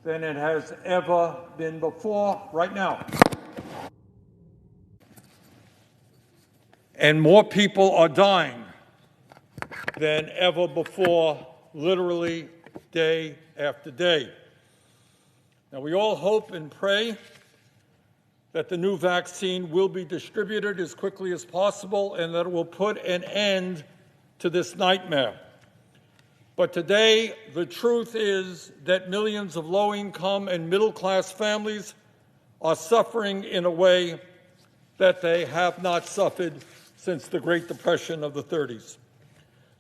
than it has ever been before right now. And more people are dying than ever before, literally day after day. Now, we all hope and pray that the new vaccine will be distributed as quickly as possible and that it will put an end to this nightmare. But today, the truth is that millions of low-income and middle-class families are suffering in a way that they have not suffered since the Great Depression of the 30s.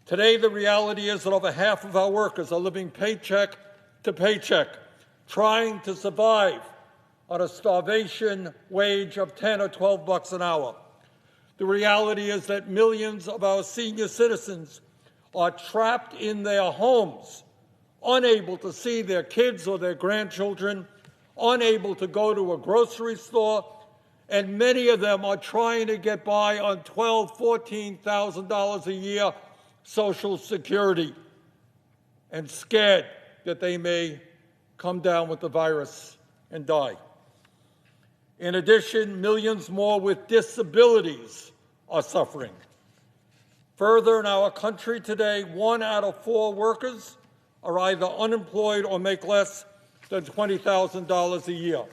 Today, the reality is that over half of our workers are living paycheck to paycheck, trying to survive on a starvation wage of 10 or 12 bucks an hour. The reality is that millions of our senior citizens are trapped in their homes, unable to see their kids or their grandchildren, unable to go to a grocery store, and many of them are trying to get by on $12,000, $14,000 a year Social Security and scared that they may come down with the virus and die. In addition, millions more with disabilities are suffering. Further, in our country today, 1 out of 4 workers are either unemployed or make less than $20,000 a year.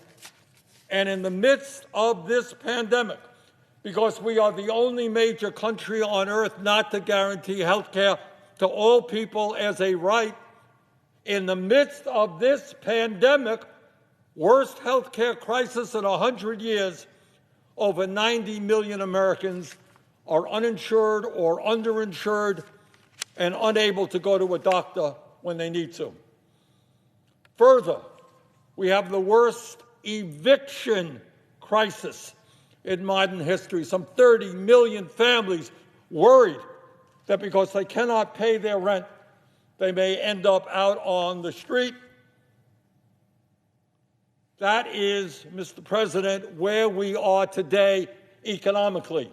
And in the midst of this pandemic, because we are the only major country on earth not to guarantee health care to all people as a right, in the midst of this pandemic, worst health care crisis in 100 years, over 90 million Americans are uninsured or underinsured and unable to go to a doctor when they need to. Further, we have the worst eviction crisis in modern history. Some 30 million families worried that because they cannot pay their rent, they may end up out on the street. That is, Mr. President, where we are today economically.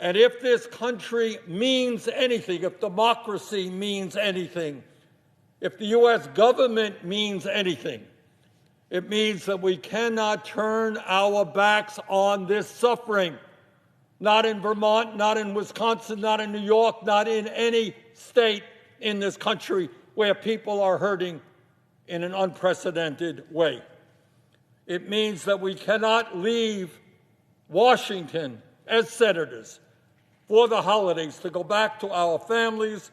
And if this country means anything, if democracy means anything, if the U.S. government means anything, it means that we cannot turn our backs on this suffering. Not in Vermont, not in Wisconsin, not in New York, not in any state in this country where people are hurting in an unprecedented way. It means that we cannot leave Washington as senators for the holidays to go back to our families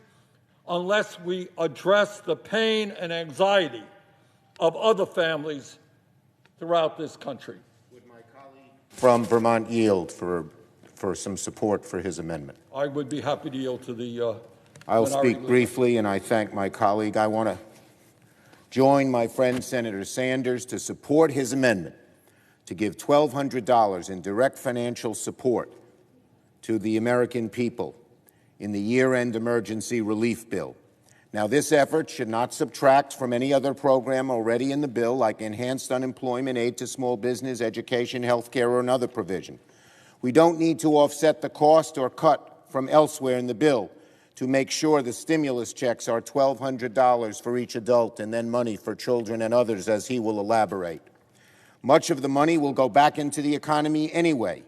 unless we address the pain and anxiety of other families throughout this country. Would my colleague from Vermont yield for some support for his amendment? I would be happy to yield to the I'll speak briefly, and I thank my colleague. I want to join my friend Senator Sanders to support his amendment to give $1,200 in direct financial support to the American people in the year-end emergency relief bill. Now, this effort should not subtract from any other program already in the bill, like enhanced unemployment aid to small business, education, health care, or another provision. We don't need to offset the cost or cut from elsewhere in the bill to make sure the stimulus checks are $1,200 for each adult and then money for children and others, as he will elaborate. Much of the money will go back into the economy anyway.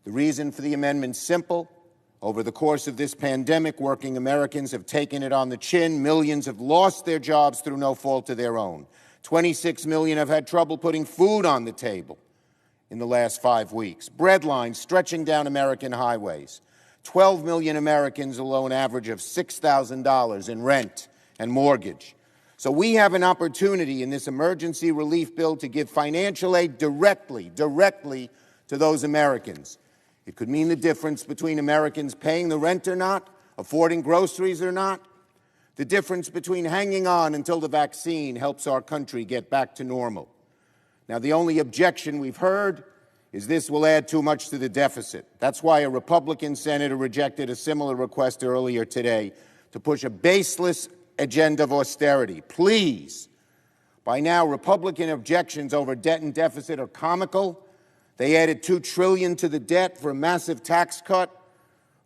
The reason for the amendment is simple. Over the course of this pandemic, working Americans have taken it on the chin. Millions have lost their jobs through no fault of their own. 26 million have had trouble putting food on the table in the last 5 weeks. Bread lines stretching down American highways. 12 million Americans alone average of $6,000 in rent and mortgage. So we have an opportunity in this emergency relief bill to give financial aid directly to those Americans. It could mean the difference between Americans paying the rent or not, affording groceries or not, the difference between hanging on until the vaccine helps our country get back to normal. Now, the only objection we've heard is this will add too much to the deficit. That's why a Republican senator rejected a similar request earlier today to push a baseless agenda of austerity. Please, by now, Republican objections over debt and deficit are comical. They added $2 trillion to the debt for a massive tax cut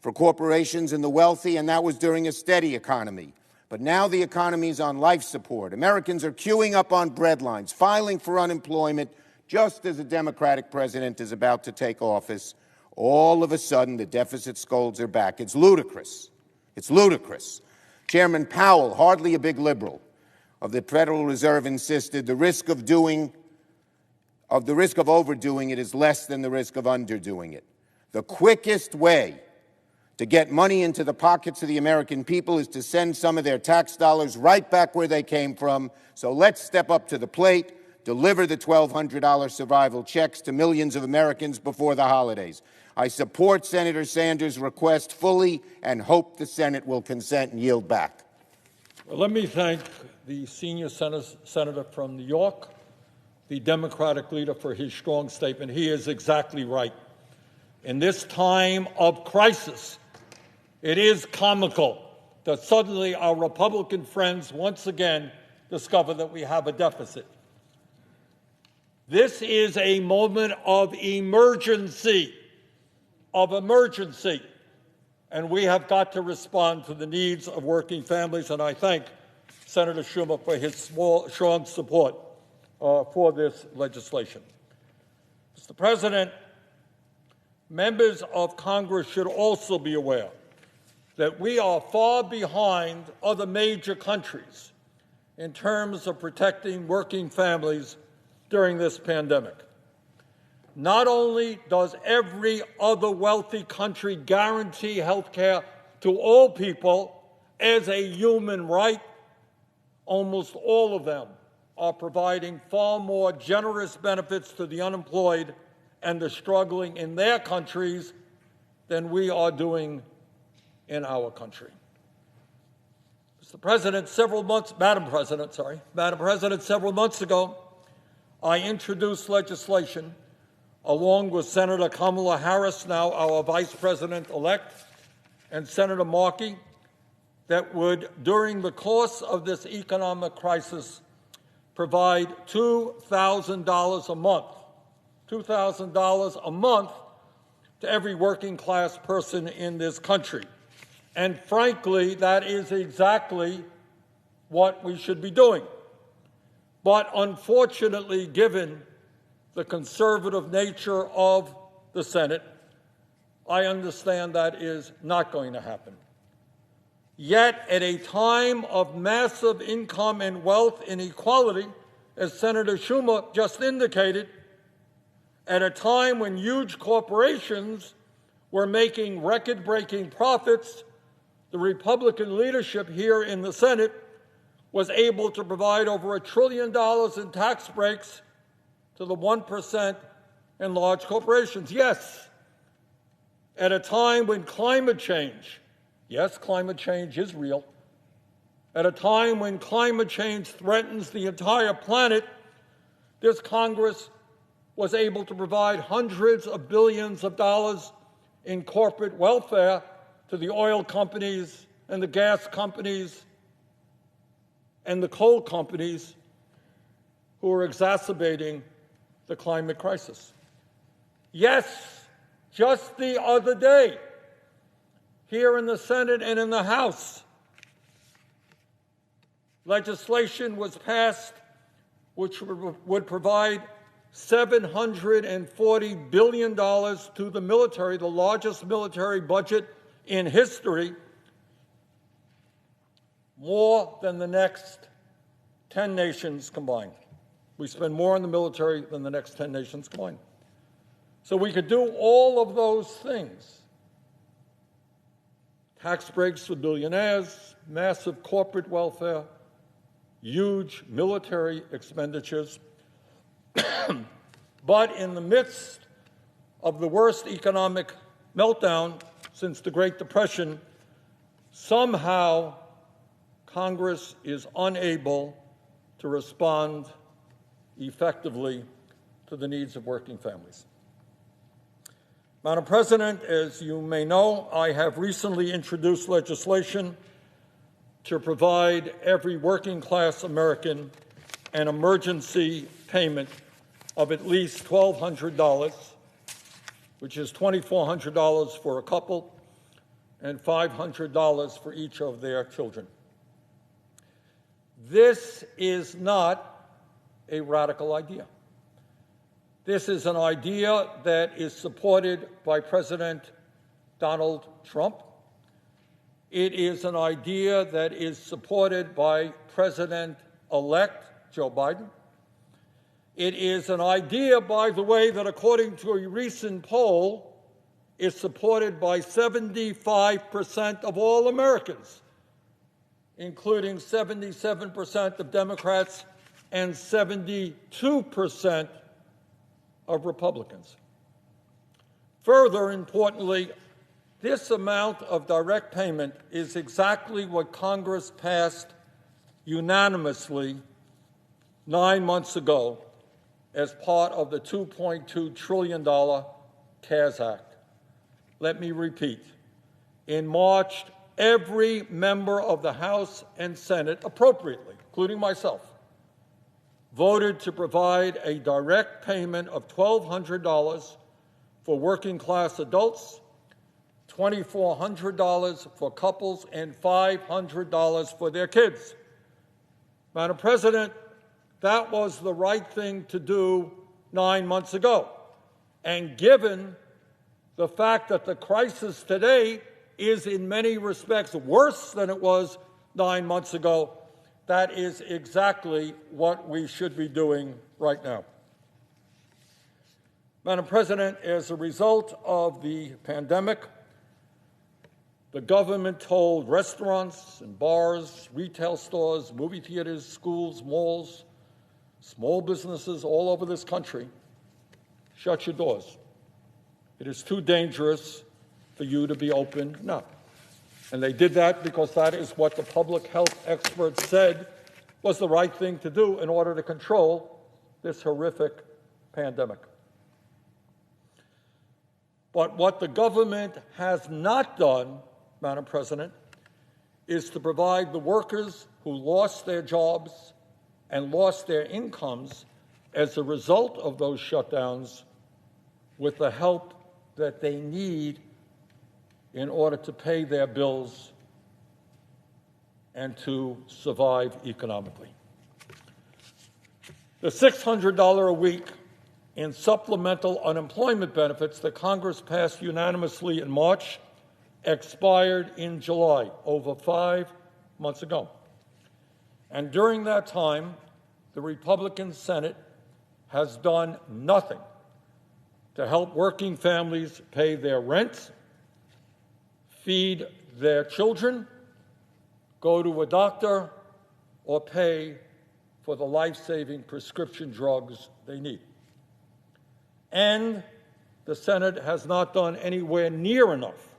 for corporations and the wealthy, and that was during a steady economy. But now the economy's on life support. Americans are queuing up on breadlines, filing for unemployment just as a Democratic president is about to take office. All of a sudden, the deficit scolds are back. It's ludicrous. It's ludicrous. Chairman Powell, hardly a big liberal, of the Federal Reserve insisted the risk of overdoing it is less than the risk of underdoing it. The quickest way to get money into the pockets of the American people is to send some of their tax dollars right back where they came from. So let's step up to the plate, deliver the $1,200 survival checks to millions of Americans before the holidays. I support Senator Sanders' request fully and hope the Senate will consent and yield back. Well, let me thank the senior senator from New York, the Democratic leader, for his strong statement. He is exactly right. In this time of crisis, it is comical that suddenly our Republican friends once again discover that we have a deficit. This is a moment of emergency, and we have got to respond to the needs of working families, and I thank Senator Schumer for his strong support for this legislation. Mr. President, members of Congress should also be aware that we are far behind other major countries in terms of protecting working families during this pandemic. Not only does every other wealthy country guarantee health care to all people as a human right, almost all of them are providing far more generous benefits to the unemployed and the struggling in their countries than we are doing in our country. Madam President, several months ago, I introduced legislation along with Senator Kamala Harris, now our Vice President-elect, and Senator Markey, that would, during the course of this economic crisis, provide $2,000 a month, $2,000 a month to every working-class person in this country. And frankly, that is exactly what we should be doing. But unfortunately, given the conservative nature of the Senate, I understand that is not going to happen. Yet, at a time of massive income and wealth inequality, as Senator Schumer just indicated, at a time when huge corporations were making record-breaking profits, the Republican leadership here in the Senate was able to provide over $1 trillion in tax breaks to the 1% and large corporations. Yes, at a time when climate change, yes, climate change is real, at a time when climate change threatens the entire planet, this Congress was able to provide hundreds of billions of dollars in corporate welfare to the oil companies and the gas companies and the coal companies who are exacerbating the climate crisis. Yes, just the other day, here in the Senate and in the House, legislation was passed which would provide $740 billion to the military, the largest military budget in history, more than the next 10 nations combined. We spend more on the military than the next 10 nations combined. So we could do all of those things. Tax breaks for billionaires, massive corporate welfare, huge military expenditures. But in the midst of the worst economic meltdown since the Great Depression, somehow Congress is unable to respond effectively to the needs of working families. Madam President, as you may know, I have recently introduced legislation to provide every working-class American an emergency payment of at least $1,200, which is $2,400 for a couple and $500 for each of their children. This is not a radical idea. This is an idea that is supported by President Donald Trump. It is an idea that is supported by President-elect Joe Biden. It is an idea, by the way, that according to a recent poll is supported by 75% of all Americans, including 77% of Democrats and 72% of Republicans. Further importantly, this amount of direct payment is exactly what Congress passed unanimously 9 months ago as part of the $2.2 trillion CARES Act. Let me repeat. In March, every member of the House and Senate, appropriately, including myself, voted to provide a direct payment of $1,200 for working-class adults, $2,400 for couples, and $500 for their kids. Madam President, that was the right thing to do 9 months ago. And given the fact that the crisis today is in many respects worse than it was 9 months ago, that is exactly what we should be doing right now. Madam President, as a result of the pandemic, the government told restaurants and bars, retail stores, movie theaters, schools, malls, small businesses all over this country, shut your doors. It is too dangerous for you to be open now. And they did that because that is what the public health experts said was the right thing to do in order to control this horrific pandemic. But what the government has not done, Madam President, is to provide the workers who lost their jobs and lost their incomes as a result of those shutdowns with the help that they need in order to pay their bills and to survive economically. The $600 a week in supplemental unemployment benefits that Congress passed unanimously in March expired in July, over 5 months ago. And during that time, the Republican Senate has done nothing to help working families pay their rent, feed their children, go to a doctor, or pay for the life-saving prescription drugs they need. And the Senate has not done anywhere near enough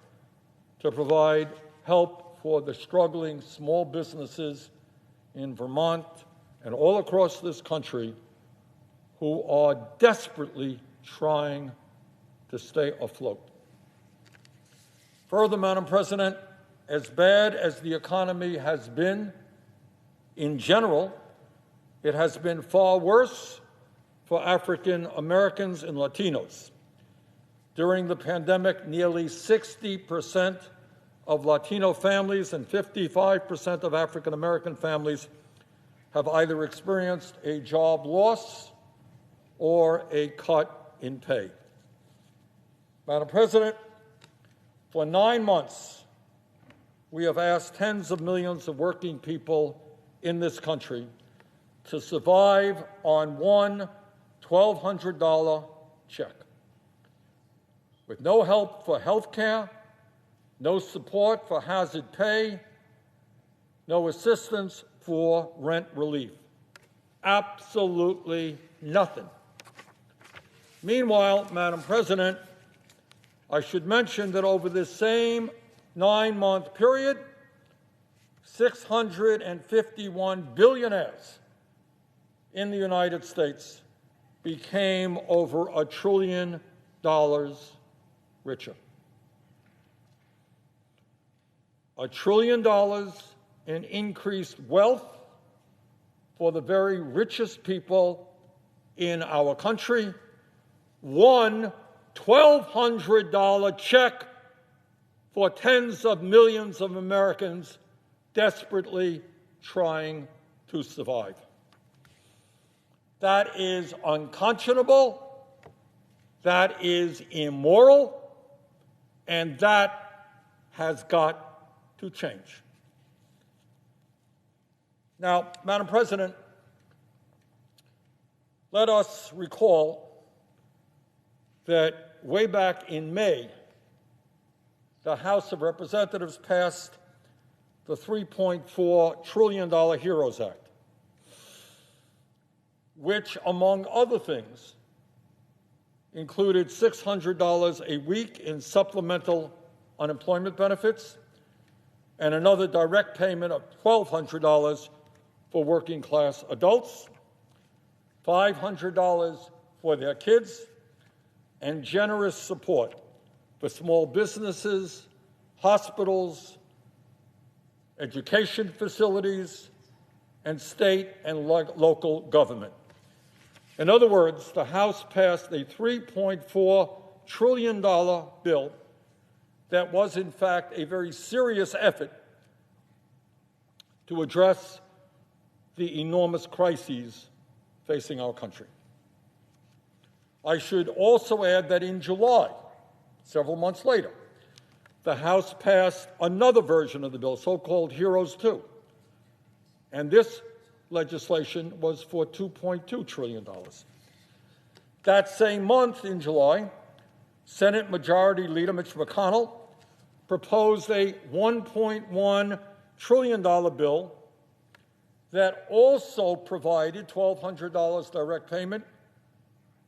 to provide help for the struggling small businesses in Vermont and all across this country who are desperately trying to stay afloat. Further, Madam President, as bad as the economy has been in general, it has been far worse for African Americans and Latinos. During the pandemic, nearly 60% of Latino families and 55% of African American families have either experienced a job loss or a cut in pay. Madam President, for 9 months, we have asked tens of millions of working people in this country to survive on one $1,200 check, with no help for health care, no support for hazard pay, no assistance for rent relief. Absolutely nothing. Meanwhile, Madam President, I should mention that over this same 9-month period, 651 billionaires in the United States became over $1 trillion richer. $1 trillion in increased wealth for the very richest people in our country. One $1,200 check for tens of millions of Americans desperately trying to survive. That is unconscionable, that is immoral, and that has got to change. Now, Madam President, let us recall that way back in May, the House of Representatives passed the $3.4 trillion HEROES Act, which, among other things, included $600 a week in supplemental unemployment benefits and another direct payment of $1,200 for working-class adults, $500 for their kids, and generous support for small businesses, hospitals, education facilities, and state and local government. In other words, the House passed a $3.4 trillion bill that was, in fact, a very serious effort to address the enormous crises facing our country. I should also add that in July, several months later, the House passed another version of the bill, so-called HEROES 2. And this legislation was for $2.2 trillion. That same month, in July, Senate Majority Leader Mitch McConnell proposed a $1.1 trillion bill that also provided $1,200 direct payment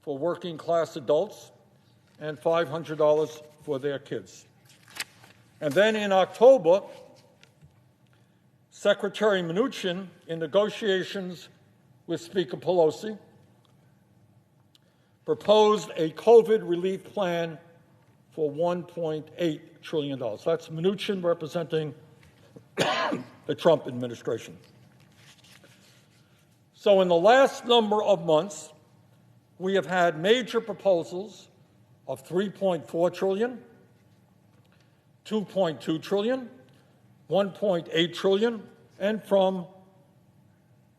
for working-class adults and $500 for their kids. And then in October, Secretary Mnuchin, in negotiations with Speaker Pelosi, proposed a COVID relief plan for $1.8 trillion. That's Mnuchin representing the Trump administration. So in the last number of months, we have had major proposals of $3.4 trillion, $2.2 trillion, $1.8 trillion, and from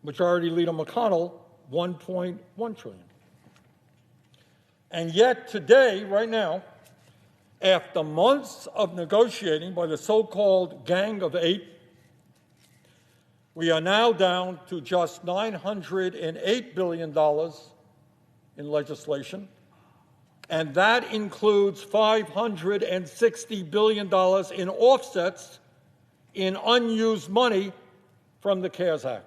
Majority Leader McConnell, $1.1 trillion. And yet today, right now, after months of negotiating by the so-called Gang of Eight, we are now down to just $908 billion in legislation, and that includes $560 billion in offsets in unused money from the CARES Act.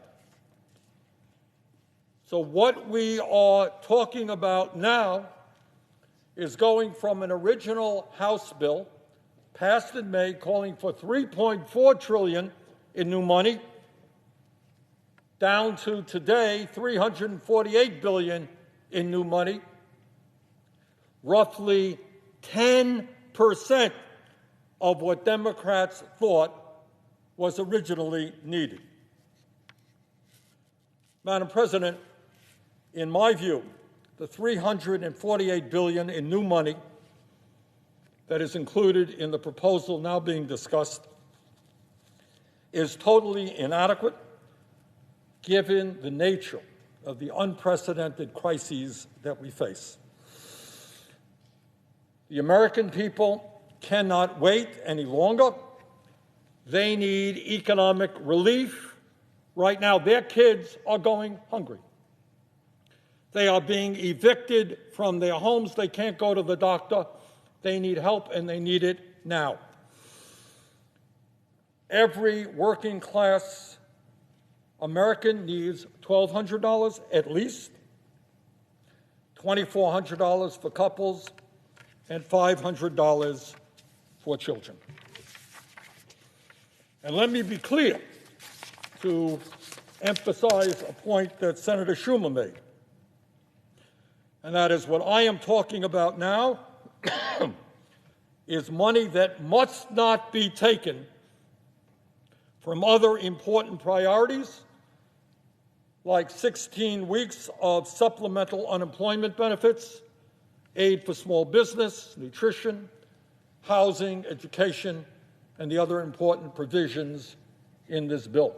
So what we are talking about now is going from an original House bill passed in May calling for $3.4 trillion in new money down to today $348 billion in new money, roughly 10% of what Democrats thought was originally needed. Madam President, in my view, the $348 billion in new money that is included in the proposal now being discussed is totally inadequate given the nature of the unprecedented crises that we face. The American people cannot wait any longer. They need economic relief. Right now, their kids are going hungry. They are being evicted from their homes. They can't go to the doctor. They need help, and they need it now. Every working-class American needs $1,200 at least, $2,400 for couples, and $500 for children. And let me be clear to emphasize a point that Senator Schumer made, and that is what I am talking about now is money that must not be taken from other important priorities like 16 weeks of supplemental unemployment benefits, aid for small business, nutrition, housing, education, and the other important provisions in this bill.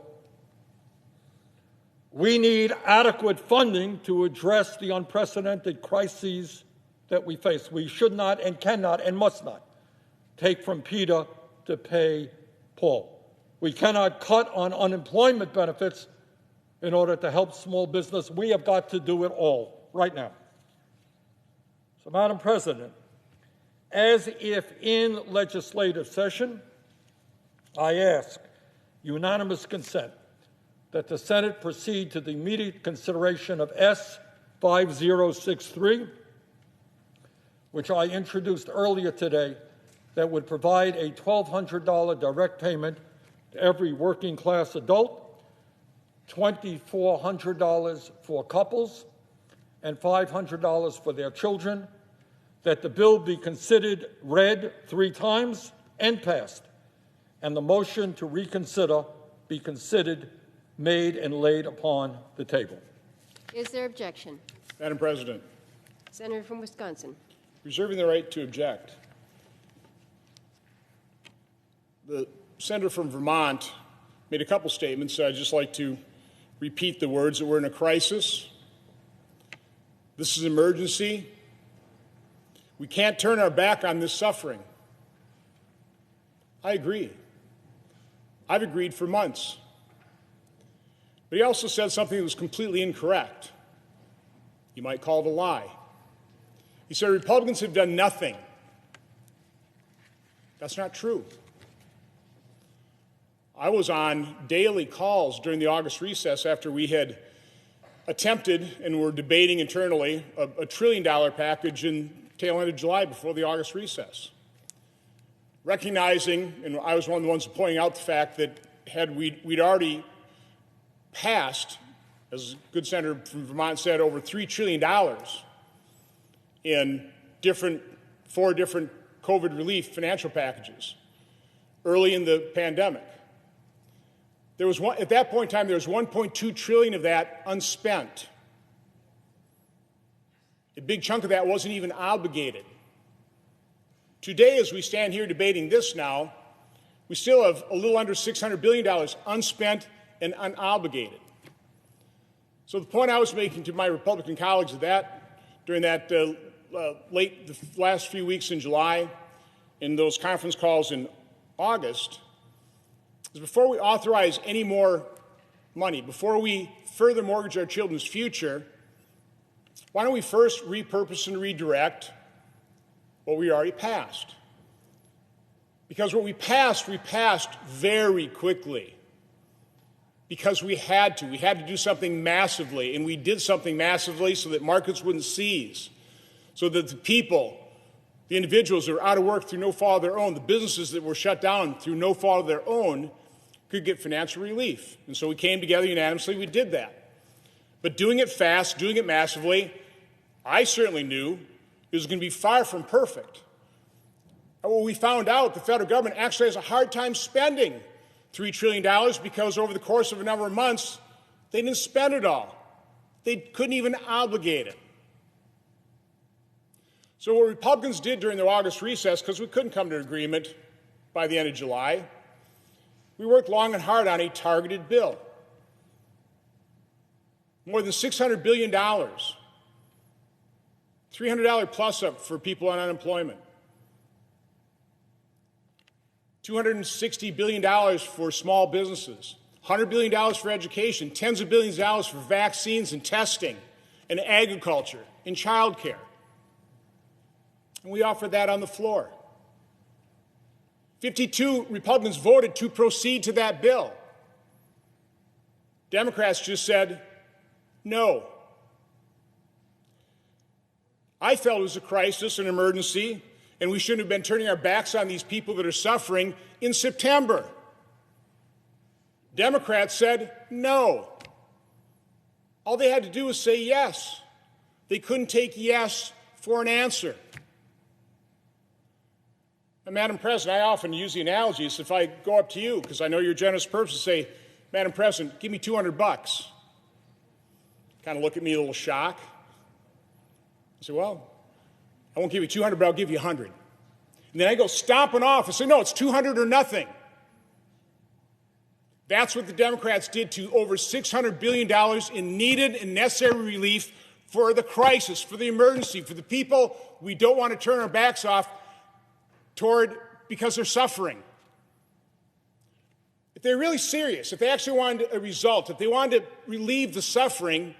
We need adequate funding to address the unprecedented crises that we face. We should not and cannot and must not take from Peter to pay Paul. We cannot cut on unemployment benefits in order to help small business. We have got to do it all right now. So, Madam President, as if in legislative session, I ask unanimous consent that the Senate proceed to the immediate consideration of S. 5063, which I introduced earlier today, that would provide a $1,200 direct payment to every working-class adult, $2,400 for couples, and $500 for their children, that the bill be considered read 3 times and passed, and the motion to reconsider be considered, made, and laid upon the table. Is there objection? Madam President, Senator from Wisconsin. reserving the right to object. The senator from Vermont made a couple statements. I'd just like to repeat the words that we're in a crisis. This is an emergency. We can't turn our back on this suffering. I agree. I've agreed for months. But he also said something that was completely incorrect. You might call it a lie. He said Republicans have done nothing. That's not true. I was on daily calls during the August recess after we had attempted and were debating internally a $1 trillion package in tail end of July before the August recess. Recognizing, and I was one of the ones pointing out the fact that we'd already passed, as a good senator from Vermont said, over $3 trillion in 4 different COVID relief financial packages early in the pandemic. There was at that point in time, there was $1.2 trillion of that unspent. A big chunk of that wasn't even obligated. Today, as we stand here debating this now, we still have a little under $600 billion unspent and unobligated. So the point I was making to my Republican colleagues during that the last few weeks in July, in those conference calls in August, is before we authorize any more money, before we further mortgage our children's future, why don't we first repurpose and redirect what we already passed? Because what we passed very quickly. Because we had to. We had to do something massively, and we did something massively so that markets wouldn't seize, so that the people, the individuals that were out of work through no fault of their own, the businesses that were shut down through no fault of their own, could get financial relief. And so we came together unanimously. We did that. But doing it fast, doing it massively, I certainly knew it was going to be far from perfect. And when we found out the federal government actually has a hard time spending $3 trillion because over the course of a number of months, they didn't spend it all. They couldn't even obligate it. So what Republicans did during the August recess, because we couldn't come to an agreement by the end of July, we worked long and hard on a targeted bill. More than $600 billion, $300 plus up for people on unemployment, $260 billion for small businesses, $100 billion for education, tens of billions of dollars for vaccines and testing and agriculture and childcare. And we offered that on the floor. 52 Republicans voted to proceed to that bill. Democrats just said no. I felt it was a crisis, an emergency, and we shouldn't have been turning our backs on these people that are suffering in September. Democrats said no. All they had to do was say yes. They couldn't take yes for an answer. And Madam President, I often use the analogy, so if I go up to you, because I know you're a generous person, say, Madam President, give me $200. Kind of look at me a little shocked. I say, well, I won't give you 200, but I'll give you 100. And then I go stomping off and say, no, it's 200 or nothing. That's what the Democrats did to over $600 billion in needed and necessary relief for the crisis, for the emergency, for the people we don't want to turn our backs off toward because they're suffering. If they're really serious, if they actually wanted a result, if they wanted to relieve the suffering,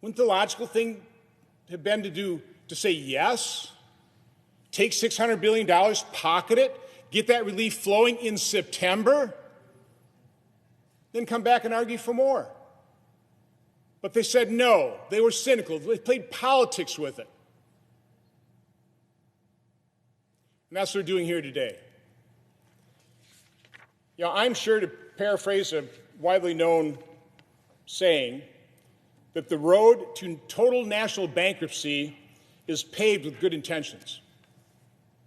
wouldn't the logical thing have been to say yes, take $600 billion, pocket it, get that relief flowing in September, then come back and argue for more? But they said no. They were cynical. They played politics with it. And that's what they're doing here today. You know, I'm sure, to paraphrase a widely known saying, that the road to total national bankruptcy is paved with good intentions.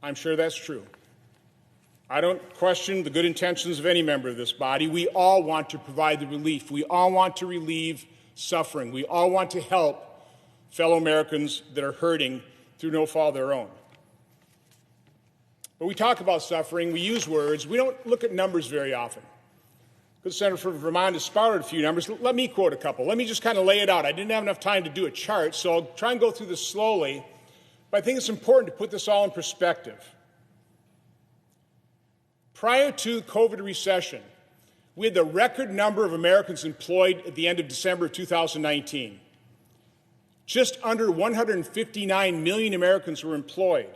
I'm sure that's true. I don't question the good intentions of any member of this body. We all want to provide the relief. We all want to relieve suffering. We all want to help fellow Americans that are hurting through no fault of their own. When we talk about suffering, we use words. We don't look at numbers very often. The Senator from Vermont has spouted a few numbers. Let me quote a couple. Let me just kind of lay it out. I didn't have enough time to do a chart, so I'll try and go through this slowly. But I think it's important to put this all in perspective. Prior to the COVID recession, we had the record number of Americans employed at the end of December of 2019. Just under 159 million Americans were employed.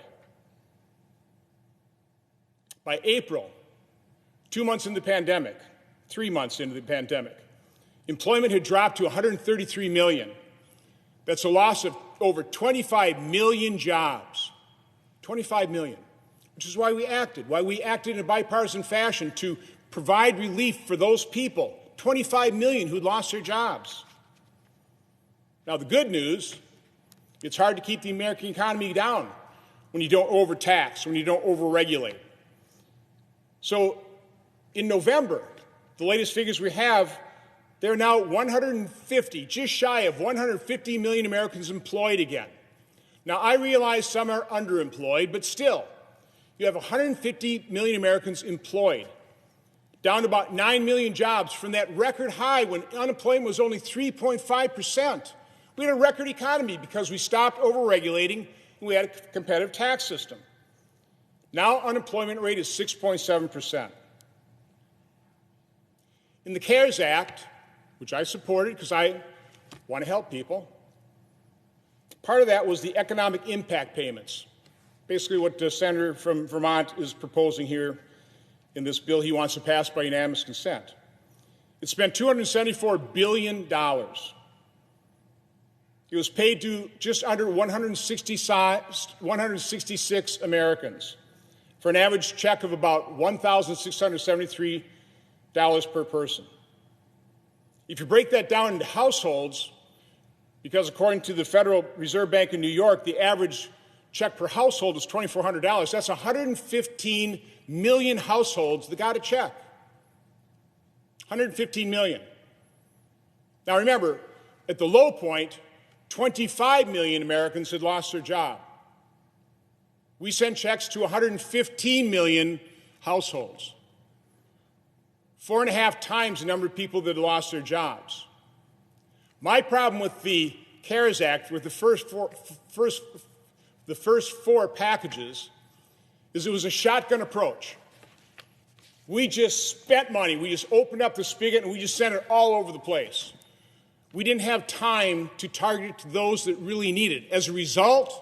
By April, 2 months into the pandemic, 3 months into the pandemic, employment had dropped to 133 million. That's a loss of over 25 million jobs. 25 million, which is why we acted in a bipartisan fashion to provide relief for those people, 25 million who'd lost their jobs. Now, the good news, it's hard to keep the American economy down when you don't overtax, when you don't overregulate. So in November, the latest figures we have, there are now 150, just shy of 150 million Americans employed again. Now, I realize some are underemployed, but still, you have 150 million Americans employed, down to about 9 million jobs from that record high when unemployment was only 3.5%. We had a record economy because we stopped overregulating and we had a competitive tax system. Now, unemployment rate is 6.7%. In the CARES Act, which I supported because I want to help people, part of that was the economic impact payments, basically what the senator from Vermont is proposing here in this bill he wants to pass by unanimous consent. It spent $274 billion. It was paid to just under 166 Americans for an average check of about $1,673 per person. If you break that down into households, because according to the Federal Reserve Bank in New York, the average check per household is $2,400. That's 115 million households that got a check. 115 million. Now remember, at the low point, 25 million Americans had lost their job. We sent checks to 115 million households. 4.5 times the number of people that lost their jobs. My problem with the CARES Act, with the first four packages, is it was a shotgun approach. We just spent money. We just opened up the spigot and we just sent it all over the place. We didn't have time to target it to those that really needed it. As a result,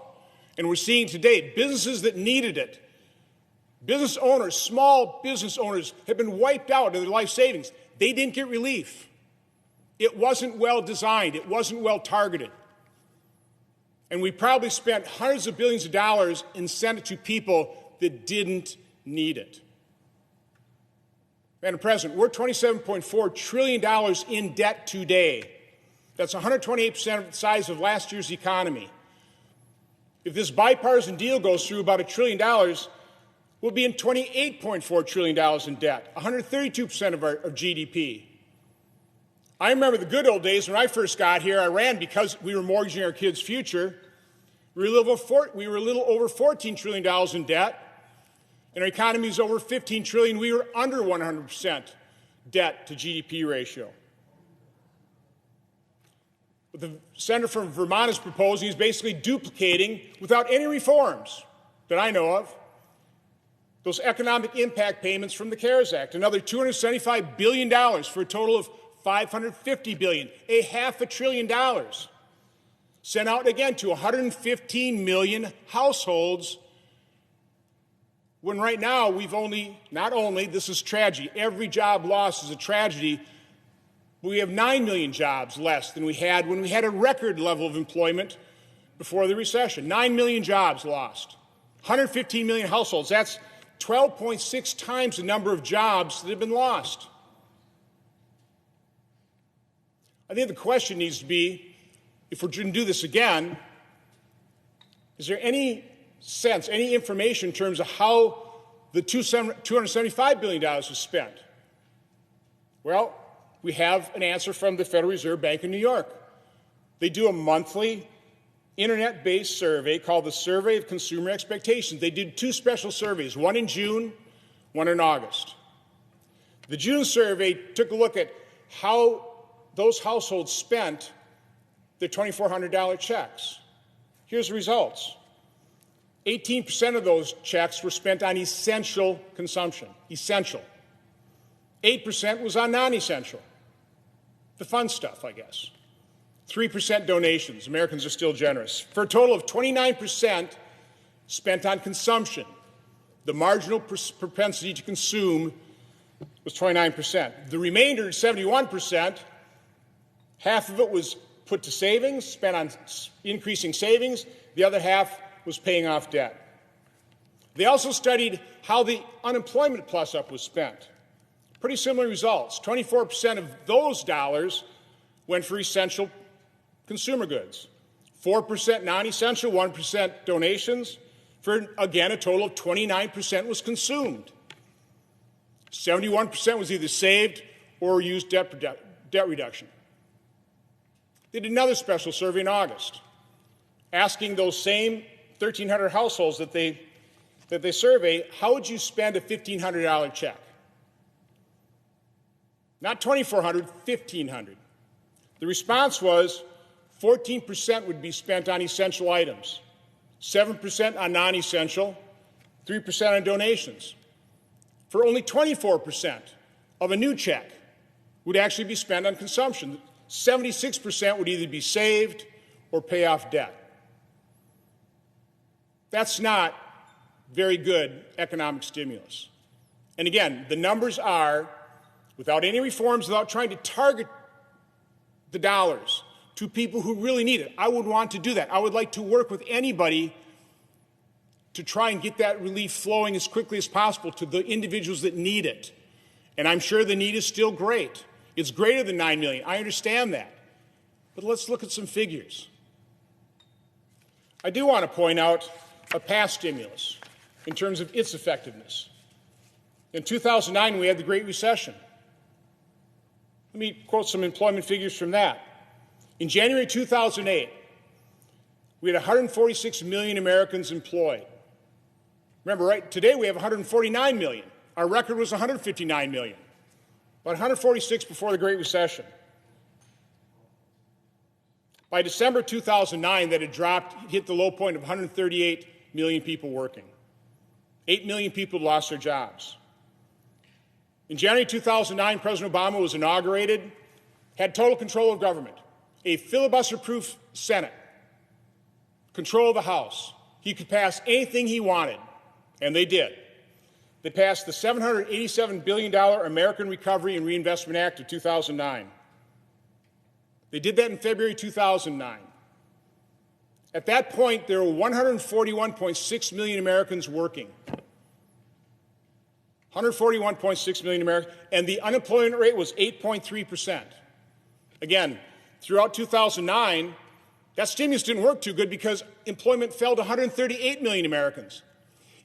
and we're seeing today, businesses that needed it, business owners, small business owners, have been wiped out of their life savings. They didn't get relief. It wasn't well designed. It wasn't well targeted. And we probably spent hundreds of billions of dollars and sent it to people that didn't need it. Madam President, we're $27.4 trillion in debt today. That's 128% of the size of last year's economy. If this bipartisan deal goes through, about $1 trillion, we'll be in $28.4 trillion in debt, 132% of our GDP. I remember the good old days when I first got here. I ran because we were mortgaging our kids' future. We were a little over $14 trillion in debt, and our economy is over $15 trillion. We were under 100% debt to GDP ratio. What the senator from Vermont is proposing is basically duplicating, without any reforms that I know of, those economic impact payments from the CARES Act, another $275 billion for a total of $550 billion, a $500 billion, sent out again to 115 million households, when right now we've this is tragedy, every job lost is a tragedy, but we have 9 million jobs less than we had when we had a record level of employment before the recession. 9 million jobs lost, 115 million households. That's 12.6 times the number of jobs that have been lost. I think the question needs to be, if we're going to do this again, is there any sense, any information in terms of how the $275 billion was spent? Well, we have an answer from the Federal Reserve Bank of New York. They do a monthly internet-based survey called the Survey of Consumer Expectations. They did 2 special surveys, one in June, one in August. The June survey took a look at how those households spent their $2,400 checks. Here's the results. 18% of those checks were spent on essential consumption, essential. 8% was on non-essential, the fun stuff, I guess. 3% donations. Americans are still generous. For a total of 29% spent on consumption. The marginal propensity to consume was 29%. The remainder, 71%, half of it was put to savings, spent on increasing savings. The other half was paying off debt. They also studied how the unemployment plus-up was spent. Pretty similar results. 24% of those dollars went for essential consumer goods. 4% non-essential, 1% donations, for, again, a total of 29% was consumed. 71% was either saved or used debt reduction. They did another special survey in August, asking those same 1,300 households that they survey, how would you spend a $1,500 check? Not $2,400, $1,500. The response was 14% would be spent on essential items, 7% on non-essential, 3% on donations. For only 24% of a new check would actually be spent on consumption. 76% would either be saved or pay off debt. That's not very good economic stimulus. And again, the numbers are, without any reforms, without trying to target the dollars to people who really need it. I would want to do that. I would like to work with anybody to try and get that relief flowing as quickly as possible to the individuals that need it. And I'm sure the need is still great. It's greater than 9 million. I understand that. But let's look at some figures. I do want to point out a past stimulus in terms of its effectiveness. In 2009, we had the Great Recession. Let me quote some employment figures from that. In January 2008, we had 146 million Americans employed. Remember, right, today we have 149 million. Our record was 159 million, about 146 before the Great Recession. By December 2009, that had dropped, hit the low point of 138 million people working. 8 million people lost their jobs. In January 2009, President Obama was inaugurated, had total control of government, a filibuster-proof Senate, control of the House. He could pass anything he wanted, and they did. They passed the $787 billion American Recovery and Reinvestment Act of 2009. They did that in February 2009. At that point, there were 141.6 million Americans working. 141.6 million Americans, and the unemployment rate was 8.3%. Again, throughout 2009, that stimulus didn't work too good because employment fell to 138 million Americans.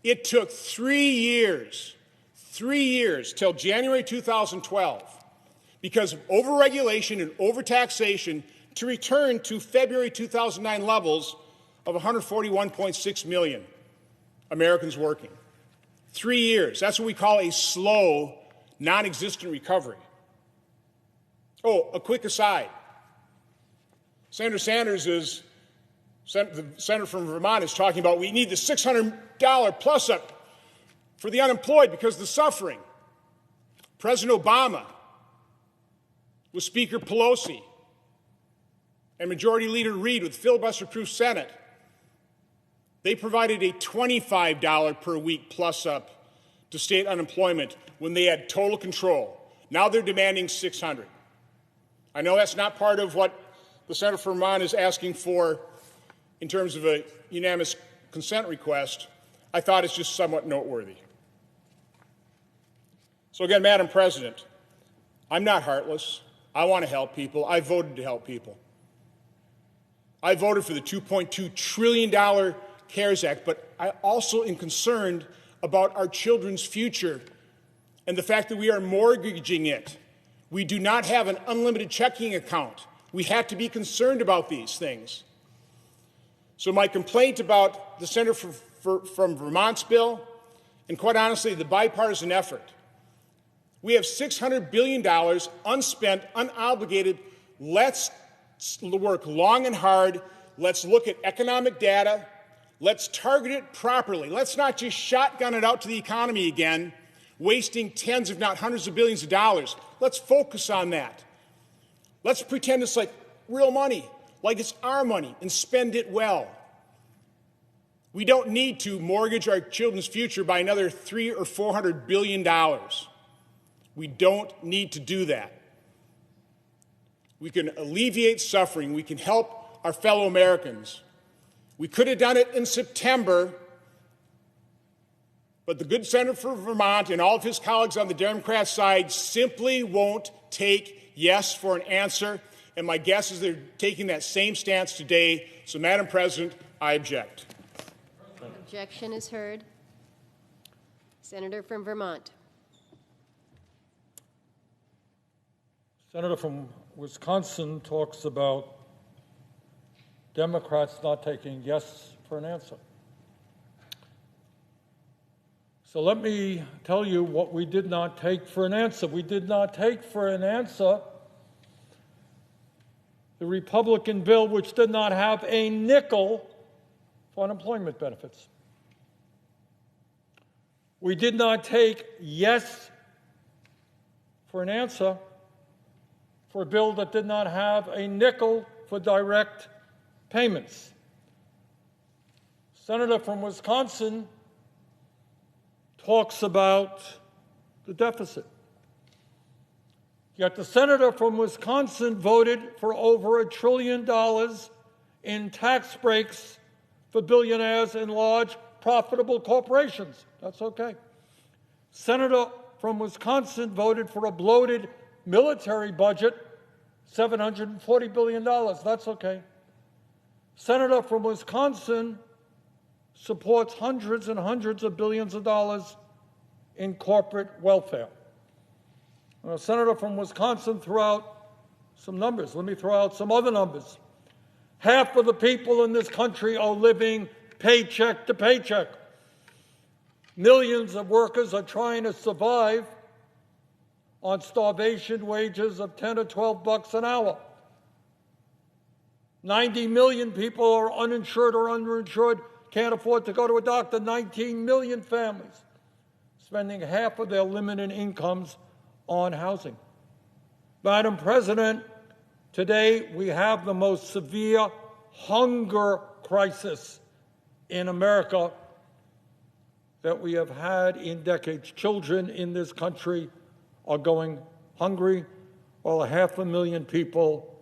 It took 3 years till January 2012, because of overregulation and overtaxation, to return to February 2009 levels of 141.6 million Americans working. 3 years. That's what we call a slow, non-existent recovery. Oh, a quick aside. Senator Sanders is, the senator from Vermont is talking about we need the $600 plus up for the unemployed because of the suffering. President Obama, with Speaker Pelosi and Majority Leader Reid with filibuster-proof Senate, they provided a $25 per week plus up to state unemployment when they had total control. Now they're demanding $600. I know that's not part of what the senator from Vermont is asking for in terms of a unanimous consent request. I thought it's just somewhat noteworthy. So again, Madam President, I'm not heartless. I want to help people. I voted to help people. I voted for the $2.2 trillion CARES Act, but I also am concerned about our children's future and the fact that we are mortgaging it. We do not have an unlimited checking account. We have to be concerned about these things. So my complaint about the senator from Vermont's bill, and quite honestly, the bipartisan effort, we have $600 billion unspent, unobligated. Let's work long and hard. Let's look at economic data. Let's target it properly. Let's not just shotgun it out to the economy again, wasting tens, if not hundreds of billions of dollars. Let's focus on that. Let's pretend it's like real money, like it's our money, and spend it well. We don't need to mortgage our children's future by another $300 or $400 billion. We don't need to do that. We can alleviate suffering. We can help our fellow Americans. We could have done it in September, but the good senator from Vermont and all of his colleagues on the Democrat side simply won't take yes for an answer, and my guess is they're taking that same stance today. So, Madam President, I object. Objection is heard. Senator from Vermont. Senator from Wisconsin talks about Democrats not taking yes for an answer. So let me tell you what we did not take for an answer. We did not take for an answer the Republican bill which did not have a nickel for unemployment benefits. We did not take yes for an answer for a bill that did not have a nickel for direct payments. Senator from Wisconsin talks about the deficit. Yet the senator from Wisconsin voted for over $1 trillion in tax breaks for billionaires and large profitable corporations. That's okay. Senator from Wisconsin voted for a bloated military budget, $740 billion. That's okay. Senator from Wisconsin supports hundreds and hundreds of billions of dollars in corporate welfare. A senator from Wisconsin threw out some numbers. Let me throw out some other numbers. Half of the people in this country are living paycheck to paycheck. Millions of workers are trying to survive on starvation wages of 10 or 12 bucks an hour. 90 million people are uninsured or underinsured, can't afford to go to a doctor. 19 million families spending half of their limited incomes on housing. Madam President, today we have the most severe hunger crisis in America that we have had in decades. Children in this country are going hungry, while 500,000 people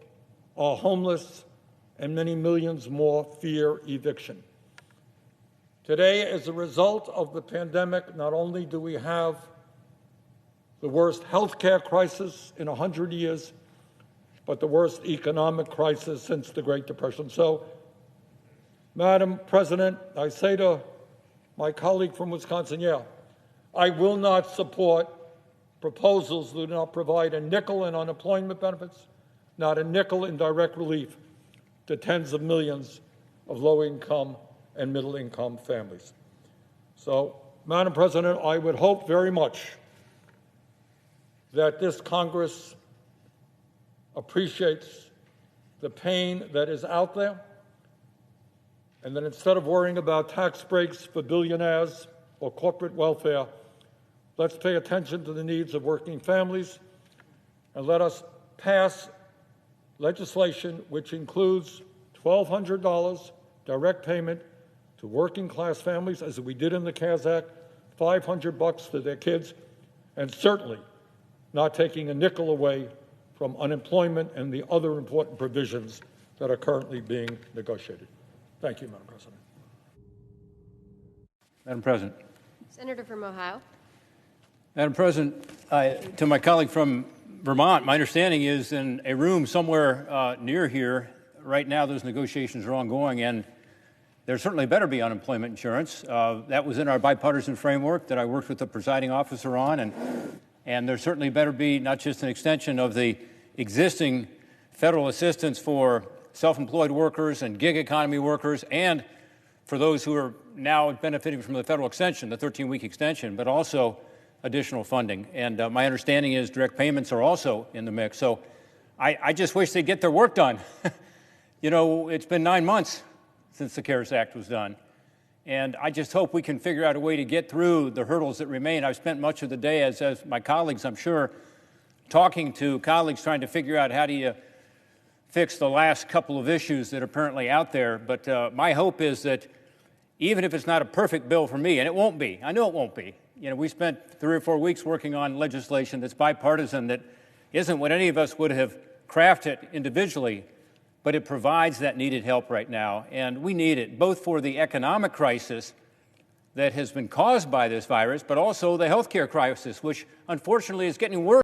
are homeless, and many millions more fear eviction. Today, as a result of the pandemic, not only do we have the worst health care crisis in 100 years, but the worst economic crisis since the Great Depression. So, Madam President, I say to my colleague from Wisconsin, I will not support proposals that do not provide a nickel in unemployment benefits, not a nickel in direct relief to tens of millions of low-income and middle-income families. So, Madam President, I would hope very much that this Congress appreciates the pain that is out there, and that instead of worrying about tax breaks for billionaires or corporate welfare, let's pay attention to the needs of working families, and let us pass legislation which includes $1,200 direct payment to working class families, as we did in the CARES Act, $500 to their kids, and certainly not taking a nickel away from unemployment and the other important provisions that are currently being negotiated. Thank you, Madam President. Madam President. Senator from Ohio. Madam President, to my colleague from Vermont, my understanding is in a room somewhere near here, right now those negotiations are ongoing, and there certainly better be unemployment insurance. That was in our bipartisan framework that I worked with the presiding officer on, and there certainly better be not just an extension of the existing federal assistance for self-employed workers and gig economy workers, and for those who are now benefiting from the federal extension, the 13-week extension, but also additional funding. And my understanding is direct payments are also in the mix. So I just wish they'd get their work done. You know, it's been 9 months since the CARES Act was done. And I just hope we can figure out a way to get through the hurdles that remain. I've spent much of the day, as my colleagues, I'm sure, talking to colleagues trying to figure out how do you fix the last couple of issues that are apparently out there. But my hope is that even if it's not a perfect bill for me, and it won't be, I know it won't be. You know, we spent 3 or 4 weeks working on legislation that's bipartisan, that isn't what any of us would have crafted individually, but it provides that needed help right now. And we need it, both for the economic crisis that has been caused by this virus, but also the healthcare crisis, which unfortunately is getting worse.